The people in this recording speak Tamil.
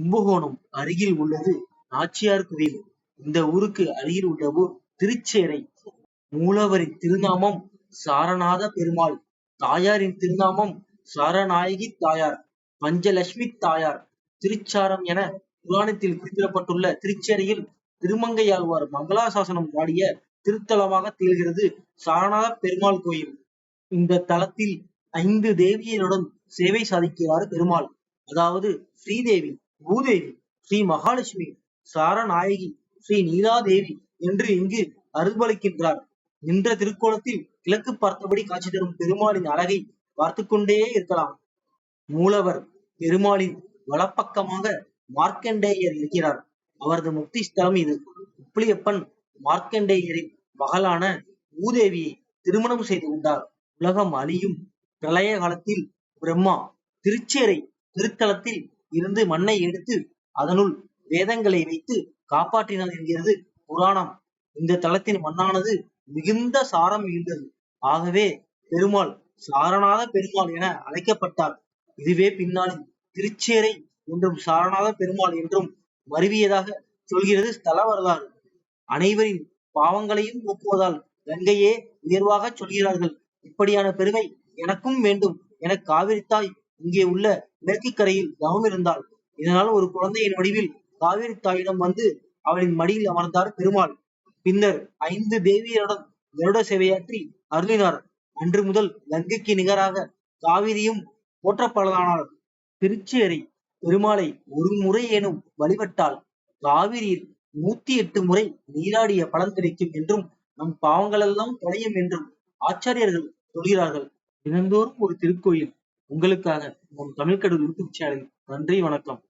கும்பகோணம் அருகில் உள்ளது நாச்சியார் கோவில். இந்த ஊருக்கு அருகில் உள்ள ஊர் திருச்சேறை. மூலவரின் திருநாமம் சாரநாத பெருமாள். தாயாரின் திருநாமம் சாரநாயகி தாயார், பஞ்சலட்சுமி தாயார். திருச்சாரம் என புராணத்தில் குறிப்பிடப்பட்டுள்ள திருச்சேறையில் திருமங்கையாழ்வார் மங்களாசாசனம் பாடிய திருத்தலமாக திகழ்கிறது சாரநாத பெருமாள் கோயில். இந்த தலத்தில் 5 தேவியருடன் சேவை சாதிக்கிறார் பெருமாள். அதாவது ஸ்ரீதேவி, பூதேவி, ஸ்ரீ மகாலட்சுமி, சாரநாயகி, ஸ்ரீ நீலாதேவி என்று இங்கு அருள்பாலிக்கின்றார். நின்ற திருக்கோலத்தில் கிழக்கு பார்த்தபடி காட்சி தரும் பெருமாளின் அழகை பார்த்து கொண்டே இருக்கலாம். மூலவர் பெருமாளின் வலப்பக்கமாக மார்க்கண்டேயர் இருக்கிறார். அவரது முக்தி ஸ்தலம் இது. உப்பிலியப்பன் மார்க்கண்டேயரின் மகளான பூதேவியை திருமணம் செய்து கொண்டார். உலகம் அழியும் பிரளய காலத்தில் பிரம்மா திருச்சேறை திருத்தலத்தில் இருந்து மண்ணை எடுத்து அதனுள் வேதங்களை வைத்து காப்பாற்றினார் என்கிறது புராணம். இந்த தலத்தின் மண்ணானது மிகுந்த சாரம் மிகுந்தது. ஆகவே பெருமாள் சாரநாத பெருமாள் என அழைக்கப்பட்டார். இதுவே பின்னாளில் திருச்சேறை என்றும் சாரநாத பெருமாள் என்றும் மருவியதாக சொல்கிறது ஸ்தல வரலாறு. அனைவரின் பாவங்களையும் போக்குவதால் கங்கையே உயர்வாக சொல்கிறார்கள். இப்படியான பெருமை எனக்கும் வேண்டும் என காவிரி தாய் இங்கே உள்ள மேற்கு கரையில் தவம் இருந்தாள். இதனால் ஒரு குழந்தையின் வடிவில் காவிரி தாயிடம் வந்து அவளின் மடியில் அமர்ந்தார் பெருமாள். பின்னர் 5 தேவியருடன் கருட சேவையாற்றி அருளினார். அன்று முதல் கங்கைக்கு நிகராக காவிரியும் போற்றப்படலானார். திருச்சேறை பெருமாளை ஒரு முறை ஏனும் வழிபட்டால் காவிரியில் 108 முறை நீராடிய பலன் கிடைக்கும் என்றும் நம் பாவங்களெல்லாம் தொலையும் என்றும் ஆச்சாரியர்கள் சொல்கிறார்கள். தினந்தோறும் ஒரு திருக்கோயில் உங்களுக்காக நம் தமிழ்கடவுள் யூடியூப் சேனலில். நன்றி, வணக்கம்.